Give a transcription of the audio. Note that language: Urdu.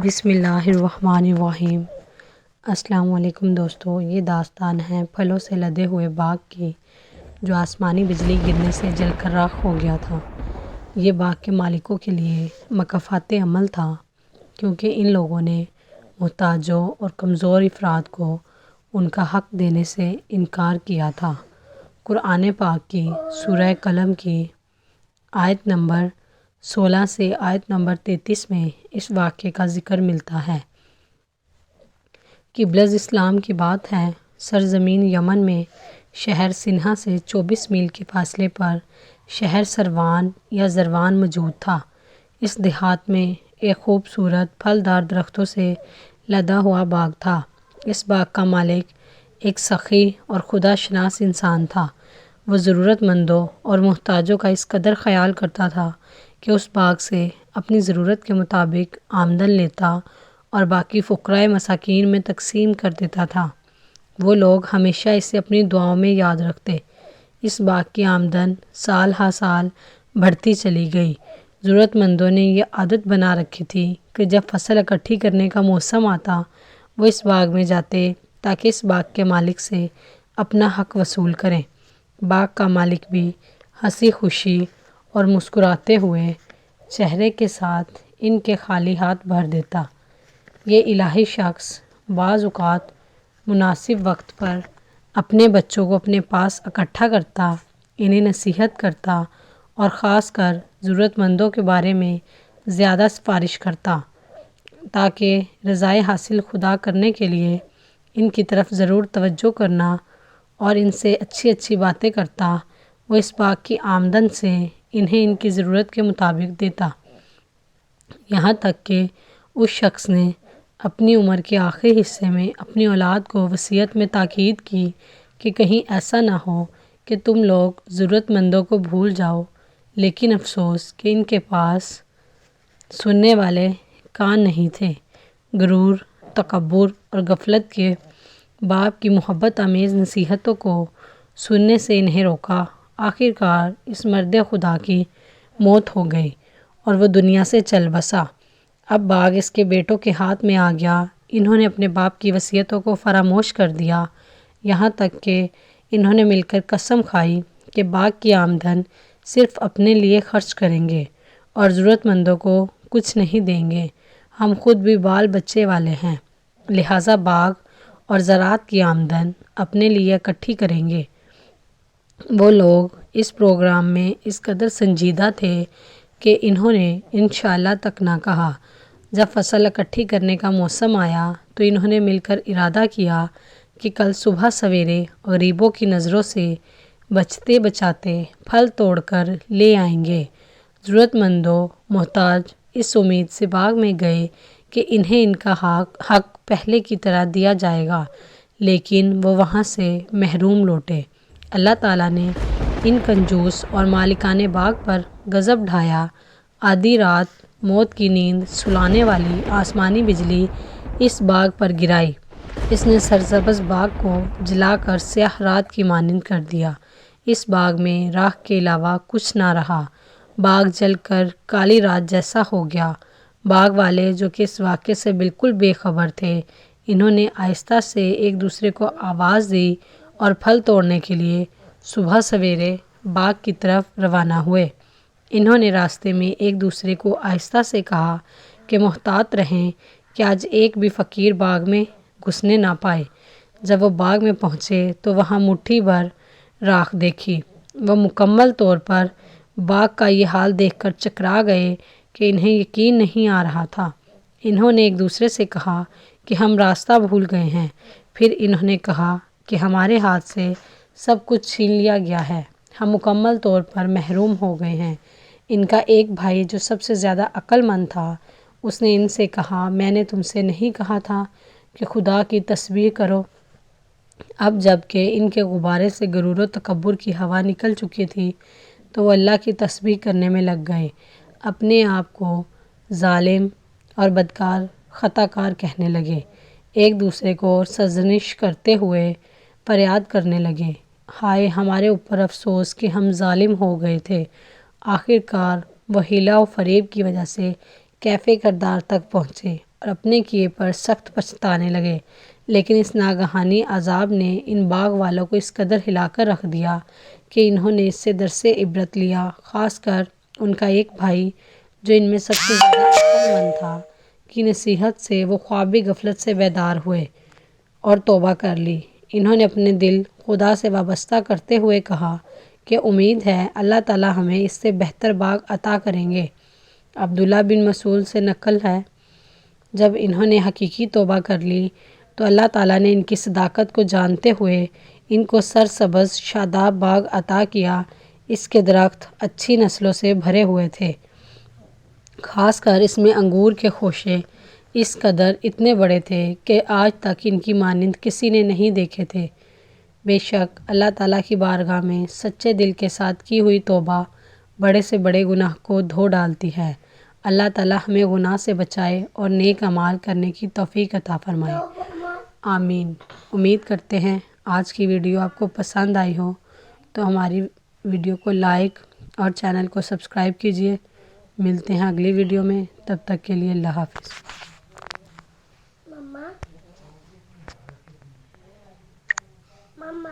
بسم اللہ الرحمن الرحیم۔ السلام علیکم دوستو، یہ داستان ہے پھلوں سے لدے ہوئے باغ کی جو آسمانی بجلی گرنے سے جل کر راکھ ہو گیا تھا۔ یہ باغ کے مالکوں کے لیے مکافات عمل تھا، کیونکہ ان لوگوں نے محتاجوں اور کمزور افراد کو ان کا حق دینے سے انکار کیا تھا۔ قرآن پاک کی سورہ قلم کی آیت نمبر 16 سے آیت نمبر 33 میں اس واقعے کا ذکر ملتا ہے۔ قبلہ اسلام کی بات ہے، سرزمین یمن میں شہر سنہا سے 24 میل کے فاصلے پر شہر سروان یا زروان موجود تھا۔ اس دیہات میں ایک خوبصورت پھلدار درختوں سے لدا ہوا باغ تھا۔ اس باغ کا مالک ایک سخی اور خدا شناس انسان تھا۔ وہ ضرورت مندوں اور محتاجوں کا اس قدر خیال کرتا تھا کہ اس باغ سے اپنی ضرورت کے مطابق آمدن لیتا اور باقی فقراء مساکین میں تقسیم کر دیتا تھا۔ وہ لوگ ہمیشہ اسے اپنی دعاؤں میں یاد رکھتے۔ اس باغ کی آمدن سال ہا سال بڑھتی چلی گئی۔ ضرورت مندوں نے یہ عادت بنا رکھی تھی کہ جب فصل اکٹھی کرنے کا موسم آتا وہ اس باغ میں جاتے تاکہ اس باغ کے مالک سے اپنا حق وصول کریں۔ باغ کا مالک بھی ہنسی خوشی اور مسکراتے ہوئے چہرے کے ساتھ ان کے خالی ہاتھ بھر دیتا۔ یہ الہی شخص بعض اوقات مناسب وقت پر اپنے بچوں کو اپنے پاس اکٹھا کرتا، انہیں نصیحت کرتا اور خاص کر ضرورت مندوں کے بارے میں زیادہ سفارش کرتا، تاکہ رضائے حاصل خدا کرنے کے لیے ان کی طرف ضرور توجہ کرنا اور ان سے اچھی اچھی باتیں کرتا۔ وہ اس باغ کی آمدن سے انہیں ان کی ضرورت کے مطابق دیتا، یہاں تک کہ اس شخص نے اپنی عمر کے آخری حصے میں اپنی اولاد کو وصیت میں تاکید کی کہ کہیں ایسا نہ ہو کہ تم لوگ ضرورت مندوں کو بھول جاؤ، لیکن افسوس کہ ان کے پاس سننے والے کان نہیں تھے۔ غرور، تکبر اور غفلت کے باپ کی محبت آمیز نصیحتوں کو سننے سے انہیں روکا۔ آخر کار اس مرد خدا کی موت ہو گئی اور وہ دنیا سے چل بسا۔ اب باغ اس کے بیٹوں کے ہاتھ میں آ گیا۔ انہوں نے اپنے باپ کی وصیتوں کو فراموش کر دیا، یہاں تک کہ انہوں نے مل کر قسم کھائی کہ باغ کی آمدن صرف اپنے لیے خرچ کریں گے اور ضرورت مندوں کو کچھ نہیں دیں گے۔ ہم خود بھی بال بچے والے ہیں، لہٰذا باغ اور زراعت کی آمدن اپنے لیے اکٹھی کریں گے۔ وہ لوگ اس پروگرام میں اس قدر سنجیدہ تھے کہ انہوں نے انشاءاللہ تک نہ کہا۔ جب فصل اکٹھی کرنے کا موسم آیا تو انہوں نے مل کر ارادہ کیا کہ کل صبح سویرے غریبوں کی نظروں سے بچتے بچاتے پھل توڑ کر لے آئیں گے۔ ضرورت مندوں محتاج اس امید سے باغ میں گئے کہ انہیں ان کا حق پہلے کی طرح دیا جائے گا، لیکن وہ وہاں سے محروم لوٹے۔ اللہ تعالیٰ نے ان کنجوس اور مالکان باغ پر غضب ڈھایا۔ آدھی رات موت کی نیند سلانے والی آسمانی بجلی اس باغ پر گرائی۔ اس نے سرسبز باغ کو جلا کر سیاہ رات کی مانند کر دیا۔ اس باغ میں راکھ کے علاوہ کچھ نہ رہا۔ باغ جل کر کالی رات جیسا ہو گیا۔ باغ والے جو کہ اس واقعے سے بالکل بے خبر تھے، انہوں نے آہستہ سے ایک دوسرے کو آواز دی اور پھل توڑنے کے لیے صبح سویرے باغ کی طرف روانہ ہوئے۔ انہوں نے راستے میں ایک دوسرے کو آہستہ سے کہا کہ محتاط رہیں کہ آج ایک بھی فقیر باغ میں گھسنے نہ پائے۔ جب وہ باغ میں پہنچے تو وہاں مٹھی بھر راکھ دیکھی۔ وہ مکمل طور پر باغ کا یہ حال دیکھ کر چکرا گئے کہ انہیں یقین نہیں آ رہا تھا۔ انہوں نے ایک دوسرے سے کہا کہ ہم راستہ بھول گئے ہیں۔ پھر انہوں نے کہا کہ ہمارے ہاتھ سے سب کچھ چھین لیا گیا ہے، ہم مکمل طور پر محروم ہو گئے ہیں۔ ان کا ایک بھائی جو سب سے زیادہ عقل مند تھا، اس نے ان سے کہا، میں نے تم سے نہیں کہا تھا کہ خدا کی تسبیح کرو؟ اب جب کہ ان کے غبارے سے غرور و تکبر کی ہوا نکل چکی تھی تو وہ اللہ کی تسبیح کرنے میں لگ گئے، اپنے آپ کو ظالم اور بدکار خطا کار کہنے لگے، ایک دوسرے کو سرزنش کرتے ہوئے فریاد کرنے لگے، ہائے ہمارے اوپر افسوس کہ ہم ظالم ہو گئے تھے۔ آخر کار وہ حیلہ و فریب کی وجہ سے کیف کردار تک پہنچے اور اپنے کیے پر سخت پچھتانے لگے، لیکن اس ناگہانی عذاب نے ان باغ والوں کو اس قدر ہلا کر رکھ دیا کہ انہوں نے اس سے درس عبرت لیا۔ خاص کر ان کا ایک بھائی جو ان میں سب سے زیادہ عقل مند تھا، کی نصیحت سے وہ خوابی غفلت سے بیدار ہوئے اور توبہ کر لی۔ انہوں نے اپنے دل خدا سے وابستہ کرتے ہوئے کہا کہ امید ہے اللہ تعالیٰ ہمیں اس سے بہتر باغ عطا کریں گے۔ عبداللہ بن مسعود سے نقل ہے، جب انہوں نے حقیقی توبہ کر لی تو اللہ تعالیٰ نے ان کی صداقت کو جانتے ہوئے ان کو سرسبز شاداب باغ عطا کیا۔ اس کے درخت اچھی نسلوں سے بھرے ہوئے تھے، خاص کر اس میں انگور کے خوشے اس قدر اتنے بڑے تھے کہ آج تک ان کی مانند کسی نے نہیں دیکھے تھے۔ بے شک اللہ تعالیٰ کی بارگاہ میں سچے دل کے ساتھ کی ہوئی توبہ بڑے سے بڑے گناہ کو دھو ڈالتی ہے۔ اللہ تعالیٰ ہمیں گناہ سے بچائے اور نیک اعمال کرنے کی توفیق عطا فرمائے، آمین۔ امید کرتے ہیں آج کی ویڈیو آپ کو پسند آئی ہو، تو ہماری ویڈیو کو لائک اور چینل کو سبسکرائب کیجیے۔ ملتے ہیں اگلی ویڈیو میں، تب تک کے لیے اللہ حافظ۔ مما